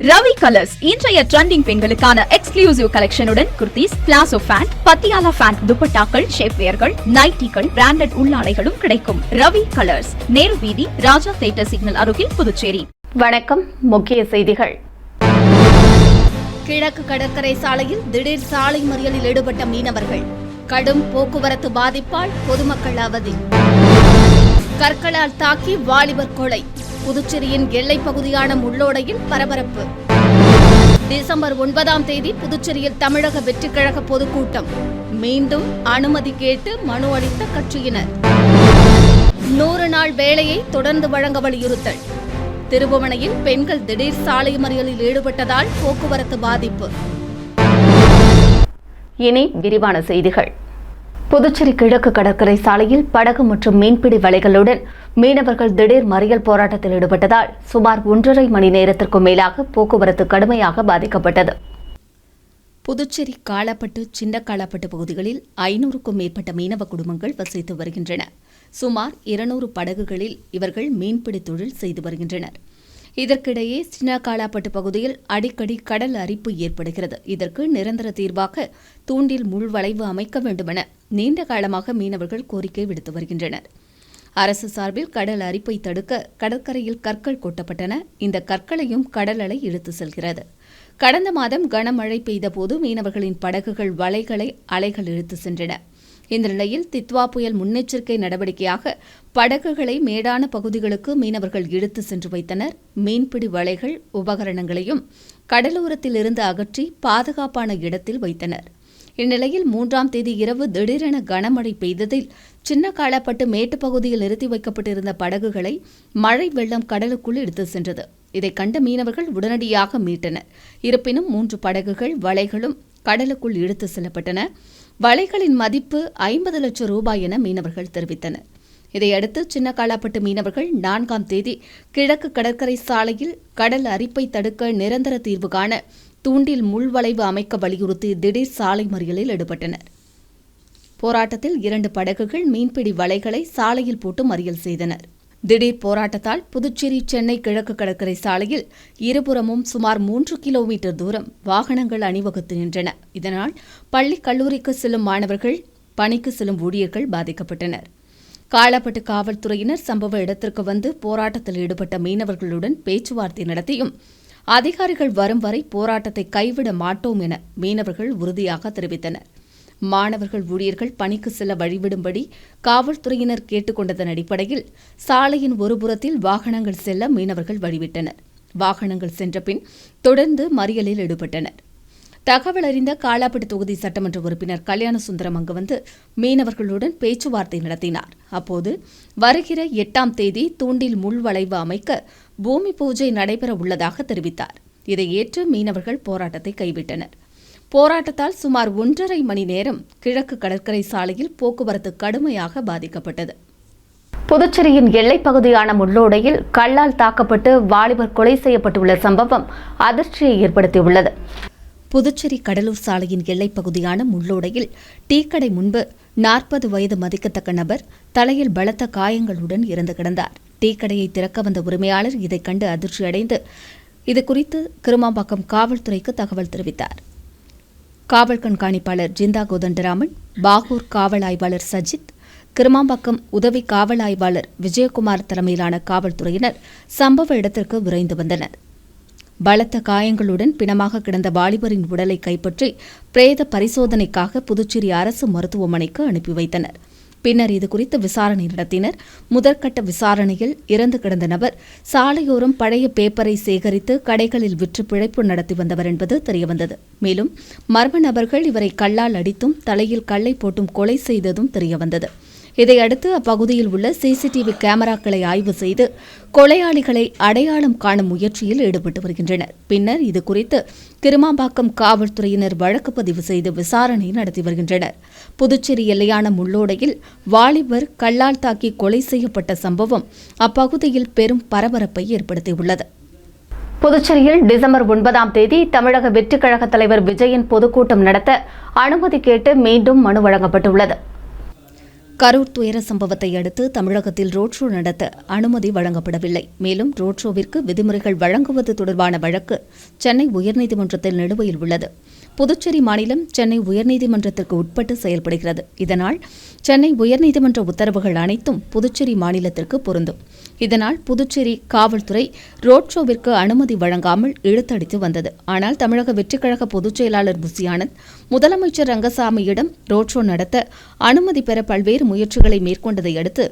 Ravi colours இன்றைய trending பெண்களுக்கான exclusive கலெக்ஷனுடன் kurtis, palazzo pant, Patiala pant, துப்பட்டாக்கள், ஷேப்வேர்கள், நைட்டிகள், பிராண்டட் உள்ளாடைகளும் கிடைக்கும். ரவி கலர்ஸ், நேரு வீதி, ராஜா தியேட்டர் சிக்னல் அருகில், புதுச்சேரி. வணக்கம். முக்கிய செய்திகள். கிழக்கு கடற்கரை சாலையில் திடீர் சாலை மறியலில் ஈடுபட்ட மீனவர்கள். கடும் போக்குவரத்து பாதிப்பால் பொதுமக்கள் அவதி. கற்களால் தாக்கி வாலிபர் கொலை. புதுச்சேரியின் எல்லைப் பகுதியான முள்ளோடையில் பரபரப்பு. டிசம்பர் 9ஆம் தேதி புதுச்சேரியில் தமிழக வெற்றிக் கழக பொதுக்கூட்டம். மீண்டும் அனுமதி கேட்டு மனு அளித்த கட்சியினர். 100 நாள் வேலையை தொடர்ந்து வழங்க வலியுறுத்தல். திருபுவனையில் பெண்கள் திடீர் சாலை மறியலில் ஈடுபட்டதால் போக்குவரத்து பாதிப்பு. இனி விரிவான செய்திகள். புதுச்சேரி கிழக்கு கடற்கரை சாலையில் படகு மற்றும் மீன்பிடி வலைகளுடன் மீனவர்கள் திடீர் மறியல் போராட்டத்தில் ஈடுபட்டதால் சுமார் 1.5 மணி நேரத்திற்கும் மேலாக போக்குவரத்து கடுமையாக பாதிக்கப்பட்டது. புதுச்சேரி காலாப்பட்டு, சின்ன காலாப்பட்டு பகுதிகளில் 500க்கும் மேற்பட்ட மீனவ குடும்பங்கள் வசித்து வருகின்றன. சுமார் 200 படகுகளில் இவர்கள் மீன்பிடி தொழில் செய்து வருகின்றனர். இதற்கிடையே சின்ன காலாப்பட்டு பகுதியில் அடிக்கடி கடல் அரிப்பு ஏற்படுகிறது. இதற்கு நிரந்தர தீர்வாக தூண்டில் முள்வளைவு அமைக்க வேண்டுமென நீண்ட காலமாக மீனவர்கள் கோரிக்கை விடுத்து வருகின்றனர். அரசு சார்பில் கடல் அரிப்பை தடுக்க கடற்கரையில் கற்கள் கொட்டப்பட்டன. இந்த கற்களையும் கடல் அலை இழுத்து செல்கிறது. கடந்த மாதம் கனமழை பெய்தபோது மீனவர்களின் படகுகள் வலைகளை அலைகள் இழுத்து சென்றன. இந்த நிலையில் தித்வா புயல் முன்னெச்சரிக்கை நடவடிக்கையாக படகுகளை மேடான பகுதிகளுக்கு மீனவர்கள் இழுத்து சென்று வைத்தனர். மீன்பிடி வலைகள், உபகரணங்களையும் கடலோரத்தில் இருந்து அகற்றி பாதுகாப்பான இடத்தில் வைத்தனர். இந்நிலையில் 3ஆம் தேதி இரவு திடீரென கனமழை பெய்ததில் சின்ன காலாப்பட்டு மேட்டுப்பகுதியில் நிறுத்தி வைக்கப்பட்டிருந்த படகுகளை மழை வெள்ளம் கடலுக்குள் இழுத்து சென்றது. இதை கண்ட மீனவர்கள் உடனடியாக மீட்டனர். இருப்பினும் 3 படகுகள், வலைகளும் கடலுக்குள் இழுத்து செல்லப்பட்டன. வலைகளின் மதிப்பு 50 லட்சம் ரூபாய் என மீனவர்கள் தெரிவித்தனர். இதையடுத்து சின்ன காலாப்பட்டு மீனவர்கள் 4ஆம் தேதி கிழக்கு கடற்கரை சாலையில் கடல் அரிப்பை தடுக்க நிரந்தர தீர்வு காண தூண்டில் முள்வளைவு அமைக்க வலியுறுத்தி திடீர் சாலை மறியலில் ஈடுபட்டனர். போராட்டத்தில் 2 படகுகள் மீன்பிடி வலைகளை சாலையில் போட்டு மறியல் செய்தனர். திடீர் போராட்டத்தால் புதுச்சேரி சென்னை கிழக்கு கடற்கரை சாலையில் இருபுறமும் சுமார் 3 கிலோமீட்டர் தூரம் வாகனங்கள் அணிவகுத்து நின்றன. இதனால் பள்ளி, கல்லூரிக்கு செல்லும் மாணவர்கள், பணிக்கு செல்லும் ஊழியர்கள் பாதிக்கப்பட்டனர். காலாப்பட்டு காவல்துறையினர் சம்பவ இடத்திற்கு வந்து போராட்டத்தில் ஈடுபட்ட மீனவர்களுடன் பேச்சுவார்த்தை நடத்தியும் அதிகாரிகள் வரும் வரை போராட்டத்தை கைவிட மாட்டோம் என மீனவர்கள் உறுதியாக தெரிவித்தனர். மாணவர்கள், ஊழியர்கள் பணிக்கு செல்ல வழிவிடும்படி காவல்துறையினர் கேட்டுக் கொண்டதன் அடிப்படையில் சாலையின் ஒருபுறத்தில் வாகனங்கள் செல்ல மீனவர்கள் வழிவிட்டனர். வாகனங்கள் சென்ற பின் தொடர்ந்து மறியலில் ஈடுபட்டனர். தகவல் அறிந்த காலாப்பட்டு தொகுதி சட்டமன்ற உறுப்பினர் கல்யாணசுந்தரம் அங்கு வந்து மீனவர்களுடன் பேச்சுவார்த்தை நடத்தினார். அப்போது வருகிற 8ஆம் தேதி தூண்டில் முள்வளைவு அமைக்க பூமி பூஜை நடைபெற உள்ளதாக தெரிவித்தார். இதை ஏற்று மீனவர்கள் போராட்டத்தை கைவிட்டனர். போராட்டத்தால் சுமார் 1.5 மணி நேரம் கிழக்கு கடற்கரை சாலையில் போக்குவரத்து கடுமையாக பாதிக்கப்பட்டது. புதுச்சேரியின் எல்லைப் பகுதியான முள்ளோடையில் கல்லால் தாக்கப்பட்டு வாலிபர் கொலை செய்யப்பட்டுள்ள சம்பவம் அதிர்ச்சியை ஏற்படுத்தியுள்ளது. புதுச்சேரி கடலூர் சாலையின் எல்லைப் பகுதியான முள்ளோடையில் டீக்கடை முன்பு 40 வயது மதிக்கத்தக்க நபர் தலையில் பலத்த காயங்களுடன் இறந்து கிடந்தார். டீக்கடையை திறக்க வந்த உரிமையாளர் இதைக் கண்டு அதிர்ச்சியடைந்து இதுகுறித்து கிருமாம்பாக்கம் காவல்துறைக்கு தகவல் தெரிவித்தார். காவல் கண்காணிப்பாளர் ஜிந்தா கோதண்டராமன், பாகூர் காவல் ஆய்வாளர் சஜித், கிருமாம்பாக்கம் உதவி காவல் ஆய்வாளர் விஜயகுமார் தலைமையிலான காவல்துறையினர் சம்பவ இடத்திற்கு விரைந்து வந்தனர். பலத்த காயங்களுடன் பிணமாக கிடந்த வாலிபரின் உடலை கைப்பற்றி பிரேத பரிசோதனைக்காக புதுச்சேரி அரசு மருத்துவமனைக்கு அனுப்பி வைத்தனர். பின்னர் இதுகுறித்து விசாரணை நடத்தினர். முதற்கட்ட விசாரணையில் இறந்து கிடந்த நபர் சாலையோரம் பழைய பேப்பரை சேகரித்து கடைகளில் விற்று பிழைப்பு நடத்தி வந்தவர் என்பது தெரியவந்தது. மேலும் மர்ம நபர்கள் இவரை கல்லால் அடித்தும் தலையில் கல்லை போட்டும் கொலை செய்ததும் தெரியவந்தது. இதையடுத்து அப்பகுதியில் உள்ள சிசிடிவி கேமராக்களை ஆய்வு செய்து கொலையாளிகளை அடையாளம் காணும் முயற்சியில் ஈடுபட்டு வருகின்றனர். பின்னர் இதுகுறித்து கிருமாம்பாக்கம் காவல்துறையினர் வழக்கு பதிவு செய்து விசாரணை நடத்தி வருகின்றனர். புதுச்சேரி எல்லையான முள்ளோடையில் வாலிபர் கல்லால் தாக்கி கொலை செய்யப்பட்ட சம்பவம் அப்பகுதியில் பெரும் பரபரப்பை ஏற்படுத்தியுள்ளது. புதுச்சேரியில் டிசம்பர் 9ஆம் தேதி தமிழக வெற்றிக் கழக தலைவர் விஜயின் பொதுக்கூட்டம் நடத்த அனுமதி கேட்டு மீண்டும் மனு வழங்கப்பட்டுள்ளது. கரூர் துயர சம்பவத்தை அடுத்து தமிழகத்தில் ரோட் ஷோ நடத்த அனுமதி வழங்கப்படவில்லை. மேலும் ரோட் ஷோவிற்கு விதிமுறைகள் வழங்குவது தொடர்பான வழக்கு சென்னை உயர்நீதிமன்றத்தில் நிலுவையில் உள்ளது. புதுச்சேரி மாநிலம் சென்னை உயர்நீதிமன்றத்திற்கு உட்பட்டு செயல்படுகிறது. இதனால் சென்னை உயர்நீதிமன்ற உத்தரவுகள் அனைத்தும் புதுச்சேரி மாநிலத்திற்கு பொருந்தும். இதனால் புதுச்சேரி காவல்துறை ரோட் ஷோவிற்கு அனுமதி வழங்காமல் இழுத்தடித்து வந்தது. ஆனால் தமிழக வெற்றிக்கழக பொதுச் செயலாளர் புசி ஆனந்த் முதலமைச்சர் ரங்கசாமியிடம் ரோட் ஷோ நடத்த அனுமதி பெற பல்வேறு முயற்சிகளை மேற்கொண்டதை அடுத்து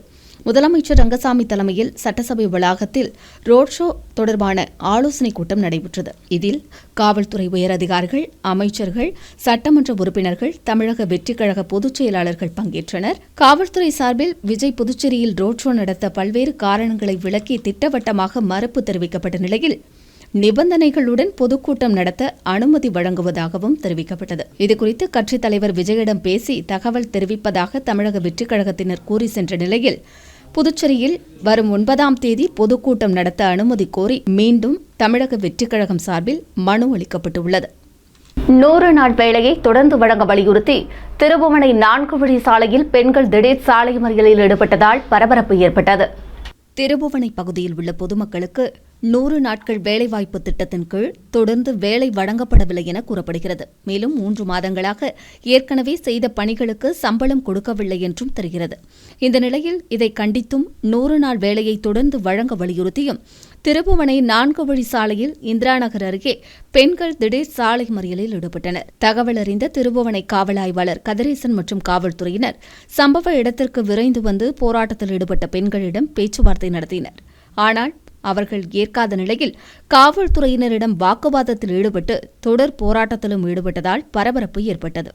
முதலமைச்சர் ரங்கசாமி தலைமையில் சட்டசபை வளாகத்தில் ரோட் ஷோ தொடர்பான ஆலோசனைக் கூட்டம் நடைபெற்றது. இதில் காவல்துறை உயரதிகாரிகள், அமைச்சர்கள், சட்டமன்ற உறுப்பினர்கள், தமிழக வெற்றிக்கழக பொதுச் செயலாளர்கள் பங்கேற்றனர். காவல்துறை சார்பில் விஜய் புதுச்சேரியில் ரோட் ஷோ நடத்த பல்வேறு காரணங்களை விளக்கி திட்டவட்டமாக மறுப்பு தெரிவிக்கப்பட்ட நிலையில் நிபந்தனைகளுடன் பொதுக்கூட்டம் நடத்த அனுமதி வழங்குவதாகவும் தெரிவிக்கப்பட்டது. இதுகுறித்து கட்சித் தலைவர் விஜயிடம் பேசி தகவல் தெரிவிப்பதாக தமிழக வெற்றிக் கழகத்தினர் கூறி சென்ற நிலையில் புதுச்சேரியில் வரும் 9ஆம் தேதி பொதுக்கூட்டம் நடத்த அனுமதி கோரி மீண்டும் தமிழக வெற்றிக் கழகம் சார்பில் மனு அளிக்கப்பட்டுள்ளது. 100 நாள் வேலையை தொடர்ந்து வழங்க வலியுறுத்தி திருபுவனை 4 வழி சாலையில் பெண்கள் திடீர் சாலை மறியலில் ஈடுபட்டதால் பரபரப்பு ஏற்பட்டது. திருபுவனை பகுதியில் உள்ள பொதுமக்களுக்கு 100 நாட்கள் வேலைவாய்ப்பு திட்டத்தின் கீழ் தொடர்ந்து வேலை வழங்கப்படவில்லை என கூறப்படுகிறது. மேலும் 3 மாதங்களாக ஏற்கனவே செய்த பணிகளுக்கு சம்பளம் கொடுக்கவில்லை என்றும் தெரிகிறது. இந்த நிலையில் இதை கண்டித்தும் 100 நாள் வேலையை தொடர்ந்து வழங்க வலியுறுத்தியும் திருபுவனை 4 வழி சாலையில் இந்திரா நகர் அருகே பெண்கள் திடீர் சாலை மறியலில் ஈடுபட்டனர். தகவல் அறிந்த திருபுவனை காவல் ஆய்வாளர் கதிரேசன் மற்றும் காவல்துறையினர் சம்பவ இடத்திற்கு விரைந்து வந்து போராட்டத்தில் ஈடுபட்ட பெண்களிடம் பேச்சுவார்த்தை நடத்தினர். ஆனால் அவர்கள் ஏற்காத நிலையில் காவல்துறையினரிடம் வாக்குவாதத்தில் ஈடுபட்டு தொடர் போராட்டத்திலும் ஈடுபட்டதால் பரபரப்பு ஏற்பட்டது.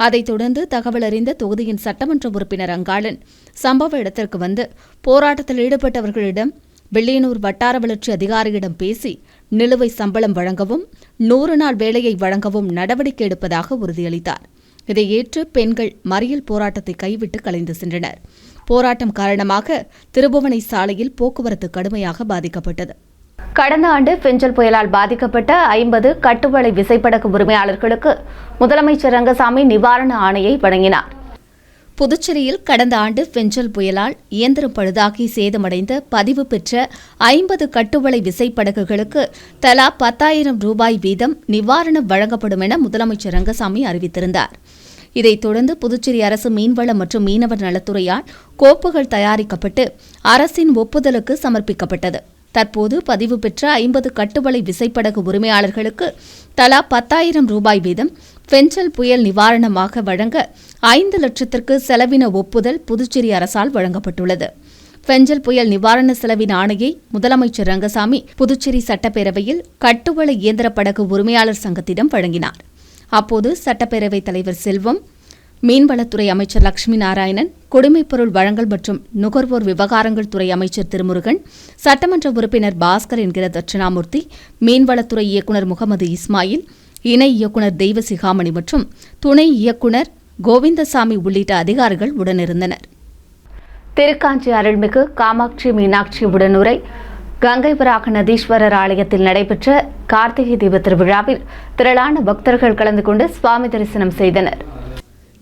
அதைத் தொடர்ந்து தகவல் அறிந்த தொகுதியின் சட்டமன்ற உறுப்பினர் அங்காளன் சம்பவ இடத்திற்கு வந்து போராட்டத்தில் ஈடுபட்டவர்களிடம் வெள்ளியனூர் வட்டார வளர்ச்சி அதிகாரியிடம் பேசி நிலுவை சம்பளம் வழங்கவும் 100 நாள் வேலையை வழங்கவும் நடவடிக்கை எடுப்பதாக உறுதியளித்தார். இதை ஏற்று பெண்கள் மறியல் போராட்டத்தை கைவிட்டு கலைந்து சென்றனர். போராட்டம் காரணமாக திருபுவனை சாலையில் போக்குவரத்து கடுமையாக பாதிக்கப்பட்டது. கடந்த ஆண்டு பெஞ்சல் புயலால் பாதிக்கப்பட்ட 50 கட்டுவலை விசைப்படகு உரிமையாளர்களுக்கு முதலமைச்சர் ரங்கசாமி நிவாரண ஆணையை வழங்கினார். புதுச்சேரியில் கடந்த ஆண்டு பெஞ்சல் புயலால் இயந்திரம் பழுதாகி சேதமடைந்த பதிவு பெற்ற 50 கட்டுவலை விசைப்படகுகளுக்கு தலா 10,000 ரூபாய் வீதம் நிவாரணம் வழங்கப்படும் என முதலமைச்சர் ரங்கசாமி அறிவித்திருந்தார். இதைத் தொடர்ந்து புதுச்சேரி அரசு மீன்வளம் மற்றும் மீனவர் நலத்துறையால் கோப்புகள் தயாரிக்கப்பட்டு அரசின் ஒப்புதலுக்கு சமர்ப்பிக்கப்பட்டது. தற்போது பதிவு பெற்ற 50 கட்டுவலை விசைப்படகு உரிமையாளர்களுக்கு தலா 10,000 ரூபாய் வீதம் பெஞ்சல் புயல் நிவாரணமாக வழங்க 5 லட்சத்திற்கு செலவின ஒப்புதல் புதுச்சேரி அரசால் வழங்கப்பட்டுள்ளது. பெஞ்சல் புயல் நிவாரண செலவின ஆணையை முதலமைச்சர் ரங்கசாமி புதுச்சேரி சட்டப்பேரவையில் கட்டுவலை இயந்திர படகு உரிமையாளர் சங்கத்திடம் வழங்கினார். அப்போது சட்டப்பேரவைத் தலைவர் செல்வம், மீன்வளத்துறை அமைச்சர் லட்சுமி நாராயணன், குடிமைப்பொருள் வழங்கல் மற்றும் நுகர்வோர் விவகாரங்கள் துறை அமைச்சர் திருமுருகன், சட்டமன்ற உறுப்பினர் பாஸ்கர் என்கிற தட்சிணாமூர்த்தி, மீன்வளத்துறை இயக்குநர் முகமது இஸ்மாயில், இணை இயக்குநர் தெய்வசிகாமணி மற்றும் துணை இயக்குநர் கோவிந்தசாமி உள்ளிட்ட அதிகாரிகள் உடனிருந்தனர். திருக்காஞ்சி அருள்மிகு காமாட்சி மீனாட்சி உடனுரை கங்கை வராக நதீஸ்வரர் ஆலயத்தில் நடைபெற்ற கார்த்திகை தீப திருவிழாவில் திரளான பக்தர்கள் கலந்து கொண்டு சுவாமி தரிசனம் செய்தனர்.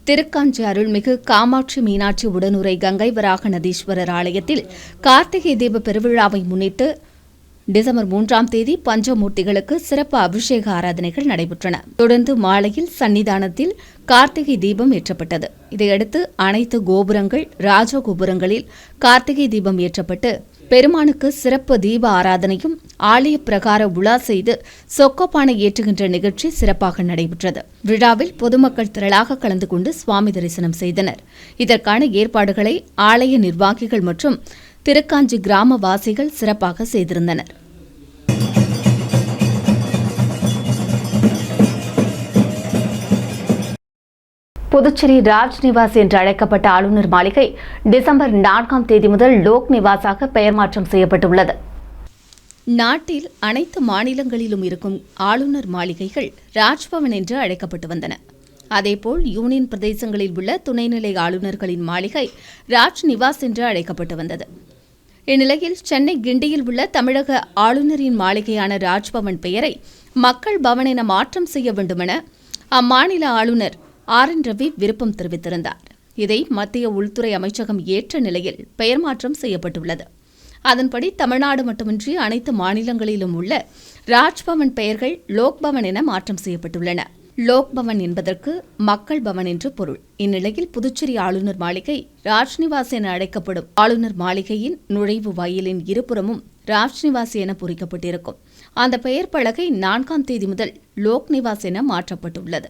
திருக்காஞ்சி அருள்மிகு காமாட்சி மீனாட்சி உடனுரை கங்கை வராக நதீஸ்வரர் ஆலயத்தில் கார்த்திகை தீப பெருவிழாவை முன்னிட்டு டிசம்பர் 3ஆம் தேதி பஞ்சமூர்த்திகளுக்கு சிறப்பு அபிஷேக ஆராதனைகள் நடைபெற்றன. தொடர்ந்து மாலையில் சன்னிதானத்தில் கார்த்திகை தீபம் ஏற்றப்பட்டது. இதையடுத்து அனைத்து கோபுரங்கள், ராஜகோபுரங்களில் கார்த்திகை தீபம் ஏற்றப்பட்டு பெருமானுக்கு சிறப்பு தீப ஆராதனையும் ஆலய பிரகார உலா செய்து சொக்கப்பானை ஏற்றுகின்ற நிகழ்ச்சி சிறப்பாக நடைபெற்றது. விழாவில் பொதுமக்கள் திரளாக கலந்து கொண்டு சுவாமி தரிசனம் செய்தனர். இதற்கான ஏற்பாடுகளை ஆலய நிர்வாகிகள் மற்றும் திருக்காஞ்சி கிராமவாசிகள் சிறப்பாக செய்திருந்தனர். புதுச்சேரி ராஜ்நிவாஸ் என்று அழைக்கப்பட்ட ஆளுநர் மாளிகை டிசம்பர் 4ஆம் தேதி முதல் லோக் நிவாஸாக பெயர் மாற்றம் செய்யப்பட்டுள்ளது. நாட்டில் அனைத்து மாநிலங்களிலும் இருக்கும் ஆளுநர் மாளிகைகள் ராஜ்பவன் என்று அழைக்கப்பட்டு வந்தன. அதேபோல் யூனியன் பிரதேசங்களில் உள்ள துணைநிலை ஆளுநர்களின் மாளிகை ராஜ்நிவாஸ் என்று அழைக்கப்பட்டு வந்தது. இந்நிலையில் சென்னை கிண்டியில் உள்ள தமிழக ஆளுநரின் மாளிகையான ராஜ்பவன் பெயரை மக்கள் பவன் என மாற்றம் செய்ய வேண்டுமென அம்மாநில ஆளுநர் RN ரவி விருப்பம் தெரிவித்திருந்தார். இதை மத்திய உள்துறை அமைச்சகம் ஏற்ற நிலையில் பெயர் மாற்றம் செய்யப்பட்டுள்ளது. அதன்படி தமிழ்நாடு மட்டுமின்றி அனைத்து மாநிலங்களிலும் உள்ள ராஜ்பவன் பெயர்கள் லோக்பவன் என மாற்றம் செய்யப்பட்டுள்ளன. லோக்பவன் என்பதற்கு மக்கள் பவன் என்று பொருள். இந்நிலையில் புதுச்சேரி ஆளுநர் மாளிகை ராஜ்நிவாஸ் என அழைக்கப்படும். ஆளுநர் மாளிகையின் நுழைவு வாயிலின் இருபுறமும் ராஜ்நிவாஸ் என பொறிக்கப்பட்டிருக்கும். அந்த பெயர் பலகை 4ஆம் தேதி முதல் லோக் நிவாஸ் என மாற்றப்பட்டுள்ளது.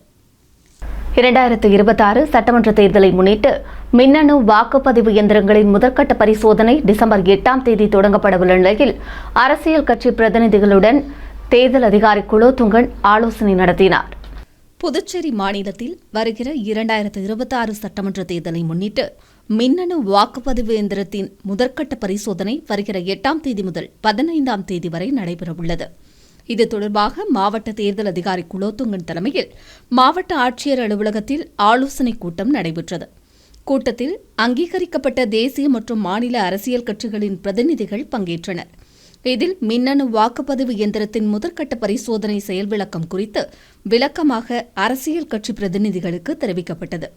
2026 சட்டமன்ற தேர்தலை முன்னிட்டு மின்னணு வாக்குப்பதிவு இயந்திரங்களின் முதற்கட்ட பரிசோதனை டிசம்பர் 8ஆம் தேதி தொடங்கப்படவுள்ள நிலையில் அரசியல் கட்சி பிரதிநிதிகளுடன் தேர்தல் அதிகாரி குலோத்துங்கன் ஆலோசனை நடத்தினார். புதுச்சேரி மாநிலத்தில் வருகிற 2026 சட்டமன்ற தேர்தலை முன்னிட்டு மின்னணு வாக்குப்பதிவு இயந்திரத்தின் முதற்கட்ட பரிசோதனை வருகிற 8ஆம் தேதி முதல் 15ஆம் தேதி வரை நடைபெறவுள்ளது. இது தொடர்பாக மாவட்ட தேர்தல் அதிகாரி குலோத்துங்கன் தலைமையில் மாவட்ட ஆட்சியர் அலுவலகத்தில் ஆலோசனைக் கூட்டம் நடைபெற்றது. கூட்டத்தில் அங்கீகரிக்கப்பட்ட தேசிய மற்றும் மாநில அரசியல் கட்சிகளின் பிரதிநிதிகள் பங்கேற்றனர். இதில் மின்னணு வாக்குப்பதிவு இயந்திரத்தின் முதற்கட்ட பரிசோதனை செயல் விளக்கம் குறித்து விளக்கமாக அரசியல் கட்சி பிரதிநிதிகளுக்கு தெரிவிக்கப்பட்டது.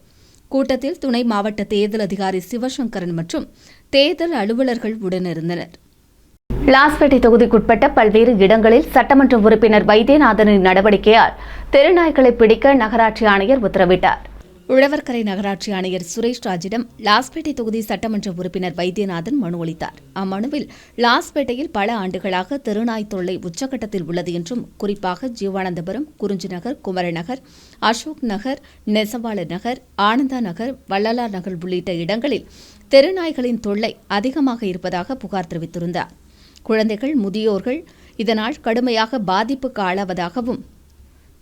கூட்டத்தில் துணை மாவட்ட தேர்தல் அதிகாரி சிவசங்கரன் மற்றும் தேர்தல் அலுவலர்கள் உடனிருந்தனர். லாஸ்பேட்டை தொகுதிக்குட்பட்ட பல்வேறு இடங்களில் சட்டமன்ற உறுப்பினர் வைத்தியநாதனின் நடவடிக்கையால் தெருநாய்களை பிடிக்க நகராட்சி ஆணையர் உத்தரவிட்டார். உழவர்கரை நகராட்சி ஆணையர் சுரேஷ் ராஜிடம் லாஸ்பேட்டை தொகுதி சட்டமன்ற உறுப்பினர் வைத்தியநாதன் மனு அளித்தார். அம்மனுவில் லாஸ்பேட்டையில் பல ஆண்டுகளாக தெருநாய் தொல்லை உச்சகட்டத்தில் உள்ளது என்றும், குறிப்பாக ஜீவானந்தபுரம், குறிஞ்சி நகர், குமரநகர், அசோக் நகர், நெசவாளர் நகர், ஆனந்தா நகர், வள்ளலார் நகர் உள்ளிட்ட இடங்களில் தெருநாய்களின் தொல்லை அதிகமாக இருப்பதாக புகார் தெரிவித்திருந்தார். குழந்தைகள், முதியோர்கள் இதனால் கடுமையாக பாதிப்புக்கு ஆளாவதாகவும்,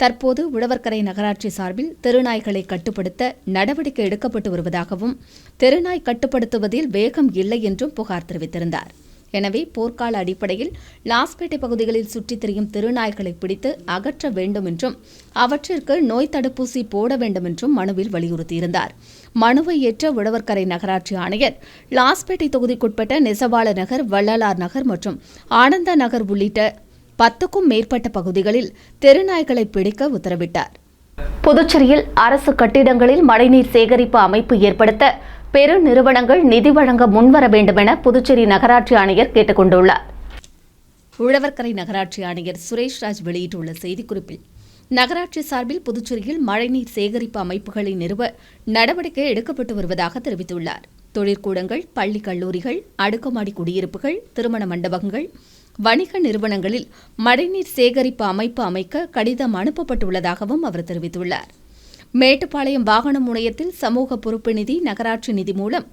தற்போது உழவர்கரை நகராட்சி சார்பில் தெருநாய்களை கட்டுப்படுத்த நடவடிக்கை எடுக்கப்பட்டு வருவதாகவும், தெருநாய் கட்டுப்படுத்துவதில் வேகம் இல்லை என்றும் புகார் தெரிவித்திருந்தார். எனவே போர்க்கால அடிப்படையில் லாஸ்பேட்டை பகுதிகளில் சுற்றித் திரியும் தெருநாய்களை பிடித்து அகற்ற வேண்டும் என்றும், அவற்றிற்கு நோய் தடுப்பூசி போட வேண்டும் என்றும் மனுவில் வலியுறுத்தியிருந்தார். மனுவை ஏற்ற உழவர்கரை நகராட்சி ஆணையர் லாஸ்பேட்டை தொகுதிக்குட்பட்ட நெசவாளர் நகர், வள்ளலார் நகர் மற்றும் ஆனந்தா நகர் உள்ளிட்ட 10க்கும் மேற்பட்ட பகுதிகளில் தெருநாய்களை பிடிக்க உத்தரவிட்டார். புதுச்சேரியில் அரசு கட்டிடங்களில் மழைநீர் சேகரிப்பு அமைப்பு ஏற்படுத்த பெரு நிறுவனங்கள் நிதி வழங்க முன்வர வேண்டும் என புதுச்சேரி நகராட்சி ஆணையர் கேட்டுக் கொண்டுள்ளார். உழவர்கரை நகராட்சி ஆணையர் சுரேஷ் ராஜ் வெளியிட்டுள்ள செய்திக்குறிப்பில், நகராட்சி சார்பில் புதுச்சேரியில் மழைநீர் சேகரிப்பு அமைப்புகளை நிறுவ நடவடிக்கை எடுக்கப்பட்டு வருவதாக தெரிவித்துள்ளார். தொழிற்கூடங்கள், பள்ளி கல்லூரிகள், அடுக்குமாடி குடியிருப்புகள், திருமண மண்டபங்கள், வணிக நிறுவனங்களில் மழைநீர் சேகரிப்பு அமைப்பு அமைக்க கடிதம் அனுப்பப்பட்டுள்ளதாகவும் அவர் தெரிவித்துள்ளார். மேட்டுப்பாளையம் வாகன முனையத்தில் சமூக பொறுப்பு நிதி, நகராட்சி நிதி மூலம்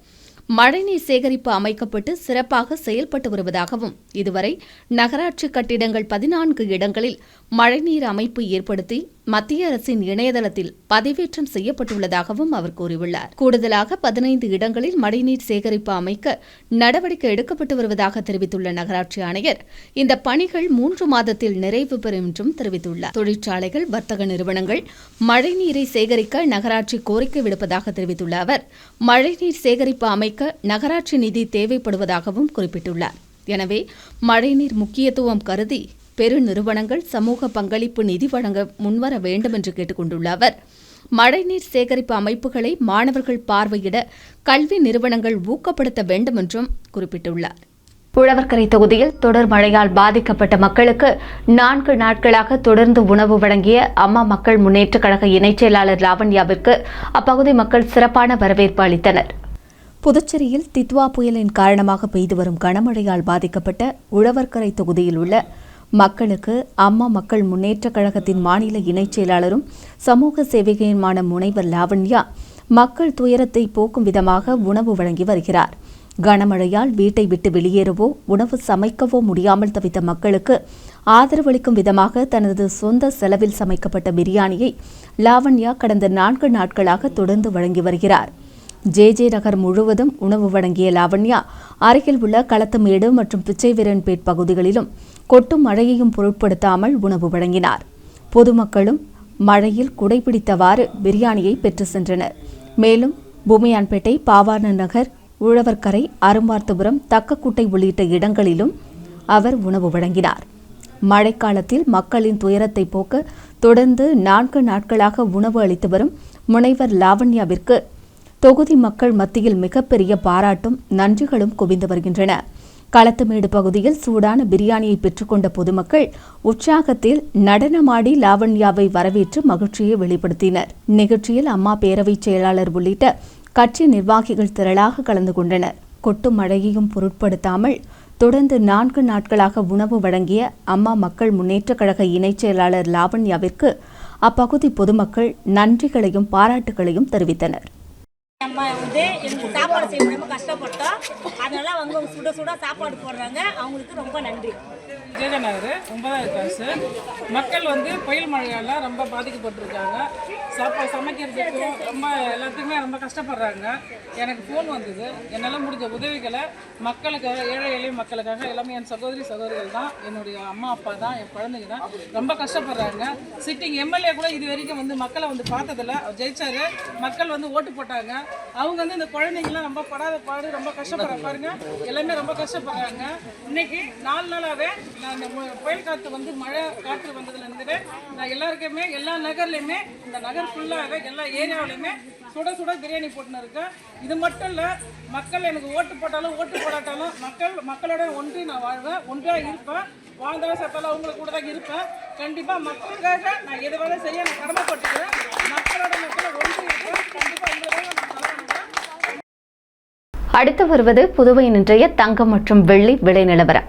மழைநீர் சேகரிப்பு அமைக்கப்பட்டு சிறப்பாக செயல்பட்டு வருவதாகவும், இதுவரை நகராட்சி கட்டிடங்கள் 14 இடங்களில் மழைநீர் அமைப்பு ஏற்படுத்தி மத்திய அரசின் இணையதளத்தில் பதிவேற்றம் செய்யப்பட்டுள்ளதாகவும் அவர் கூறியுள்ளார். கூடுதலாக 15 இடங்களில் மழைநீர் சேகரிப்பு அமைக்க நடவடிக்கை எடுக்கப்பட்டு வருவதாக தெரிவித்துள்ள நகராட்சி ஆணையர், இந்த பணிகள் 3 மாதத்தில் நிறைவு பெறும் என்றும் தெரிவித்துள்ளார். தொழிற்சாலைகள், வர்த்தக நிறுவனங்கள் மழைநீரை சேகரிக்க நகராட்சி கோரிக்கை விடுப்பதாக தெரிவித்துள்ள அவர், மழைநீர் சேகரிப்பு அமைக்க நகராட்சி நிதி தேவைப்படுவதாகவும் குறிப்பிட்டுள்ளார். எனவே மழைநீர் முக்கியத்துவம் கருதி பெரு நிறுவனங்கள் சமூக பங்களிப்பு நிதி வழங்க முன்வர வேண்டும் என்று கேட்டுக் கொண்டுள்ள அவர், மழைநீர் சேகரிப்பு அமைப்புகளை மாணவர்கள் பார்வையிட கல்வி நிறுவனங்கள் ஊக்கப்படுத்த வேண்டும் என்றும் குறிப்பிட்டுள்ளார். உழவர்கரை தொகுதியில் தொடர் மழையால் பாதிக்கப்பட்ட மக்களுக்கு 4 நாட்களாக தொடர்ந்து உணவு வழங்கிய அம்மா மக்கள் முன்னேற்றக் கழக இணைச் செயலாளர் லாவண்யாவிற்கு அப்பகுதி மக்கள் சிறப்பான வரவேற்பு அளித்தனர். புதுச்சேரியில் தித்வா புயலின் காரணமாக பெய்து வரும் கனமழையால் பாதிக்கப்பட்ட உழவர்கரை தொகுதியில் உள்ள மக்களுக்கு அம்மா மக்கள் முன்னேற்றக் கழகத்தின் மாநில இணைச் செயலாளரும் சமூக சேவகையுமான முனைவர் லாவண்யா மக்கள் துயரத்தை போக்கும் விதமாக உணவு வழங்கி வருகிறார். கனமழையால் வீட்டை விட்டு வெளியேறவோ உணவு சமைக்கவோ முடியாமல் தவித்த மக்களுக்கு ஆதரவளிக்கும் விதமாக தனது சொந்த செலவில் சமைக்கப்பட்ட பிரியாணியை லாவண்யா கடந்த 4 நாட்களாக தொடர்ந்து வழங்கி வருகிறார். ஜே நகர் முழுவதும் உணவு வழங்கிய லாவண்யா அருகில் உள்ள களத்துமேடு மற்றும் பிச்சைவீரன்பேட் பகுதிகளிலும் கொட்டும் மழையையும் பொருட்படுத்தாமல் உணவு வழங்கினார். பொதுமக்களும் மழையில் குடைபிடித்தவாறு பிரியாணியை பெற்று சென்றனர். மேலும் பூமியான்பேட்டை, பாவாண நகர், உழவர்கரை, அரும்பார்த்தபுரம், தக்கக்குட்டை உள்ளிட்ட இடங்களிலும் அவர் உணவு வழங்கினார். மழைக்காலத்தில் மக்களின் துயரத்தை போக்க தொடர்ந்து 4 நாட்களாக உணவு அளித்து வரும் முனைவர் லாவண்யாவிற்கு தொகுதி மக்கள் மத்தியில் மிகப்பெரிய பாராட்டும் நன்றிகளும் குவிந்து வருகின்றன. களத்துமேடு பகுதியில் சூடான பிரியாணியை பெற்றுக்கொண்ட பொதுமக்கள் உற்சாகத்தில் நடனமாடி லாவண்யாவை வரவேற்று மகிழ்ச்சியை வெளிப்படுத்தினர். நிகழ்ச்சியில் அம்மா பேரவைச் செயலாளர் உள்ளிட்ட கட்சி நிர்வாகிகள் திரளாக கலந்து கொண்டனர். கொட்டும் மழையையும் பொருட்படுத்தாமல் தொடர்ந்து 4 நாட்களாக உணவு வழங்கிய அம்மா மக்கள் முன்னேற்றக் கழக இணைச் செயலாளர் லாவண்யாவிற்கு அப்பகுதி பொதுமக்கள் நன்றிகளையும் பாராட்டுகளையும் தெரிவித்தனர். அம்மா எனக்கு சாப்பாடு செய்ய முடியாமல் கஷ்டப்பட்டோம். அதனால அவங்க சுட சுட சாப்பாடு போடுறாங்க. அவங்களுக்கு ரொம்ப நன்றி. ஜெயநகர் 9வது கிளாஸு மக்கள் புயல் மழையால் ரொம்ப பாதிக்கப்பட்டிருக்காங்க. சாப்பாடு சமைக்கிறதுக்கும் ரொம்ப எல்லாத்துக்குமே ரொம்ப கஷ்டப்படுறாங்க. எனக்கு ஃபோன் வந்தது. என்னால் முடிஞ்ச உதவிகளை மக்களுக்காக, ஏழை எளிய மக்களுக்காக எல்லாமே என் சகோதரிகள் தான், என்னுடைய அம்மா அப்பா தான், என் குழந்தைங்க தான் ரொம்ப கஷ்டப்படுறாங்க. சிட்டிங் எம்எல்ஏ கூட இது வரைக்கும் மக்களை பார்த்ததில்ல. அவர் ஜெயிச்சாரு, மக்கள் ஓட்டு போட்டாங்க. அவங்க இந்த குழந்தைங்களாம் ரொம்ப படாத பாடு, ரொம்ப கஷ்டப்படுறாங்க. பாருங்க, எல்லாமே ரொம்ப கஷ்டப்படுறாங்க. இன்னைக்கு 4 நாளாவே நான் இந்த புயல் காற்று மழை காற்று வந்ததுலேருந்து நான் எல்லாருக்குமே எல்லா நகர்லையுமே, இந்த நகர் ஃபுல்லாகவே எல்லா ஏரியாவிலையுமே சுட சுட பிரியாணி போட்டுன்னு இருக்கேன். இது மட்டும் இல்லை, மக்கள் எனக்கு ஓட்டு போட்டாலும் ஓட்டு போடாட்டாலும் மக்களோட ஒன்றி நான் வாழ்வேன், ஒன்றியாக இருப்பேன். வாழ்ந்தாலும் சத்தாலும் அவங்களுக்கு கூட தான் இருப்பேன். கண்டிப்பாக மக்களுக்காக நான் எது வேலை செய்ய நான் கடமைப்பட்டுக்கிறேன். மக்களோட ஒன்றி இருப்பேன். கண்டிப்பாக அடுத்து வருவது புதுவையின் இன்றைய தங்கம் மற்றும் வெள்ளி விலை நிலவரம்.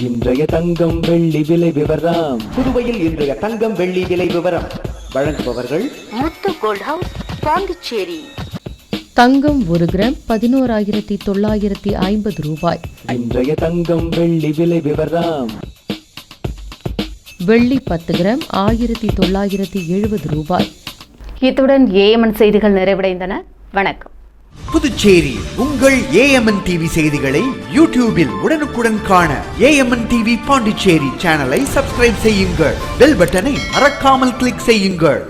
இன்றைய தங்கம் வெள்ளி விலை விவரம். புதுவையில் இன்றைய தங்கம் வெள்ளி விலை விவரம் வழங்குபவர்கள் முத்து கோல்ட் ஹவுஸ், பாண்டிச்சேரி. தங்கம் 1 கிராம் 11,950 ரூபாய். இன்றைய தங்கம் வெள்ளி விலை விவரம். வெள்ளி 10 கிராம் 1970 ரூபாய். இத்துடன் ஏஎம்என் செய்திகள் நிறைவடைந்தன. வணக்கம். புதுச்சேரி உங்கள் ஏஎம்என் டிவி செய்திகளை யூடியூபில் உடனுக்குடன் காண ஏஎம்என் டிவி பாண்டிச்சேரி சேனலை சப்ஸ்கிரைப் செய்யுங்கள். பெல் பட்டனை மறக்காமல் கிளிக் செய்யுங்கள்.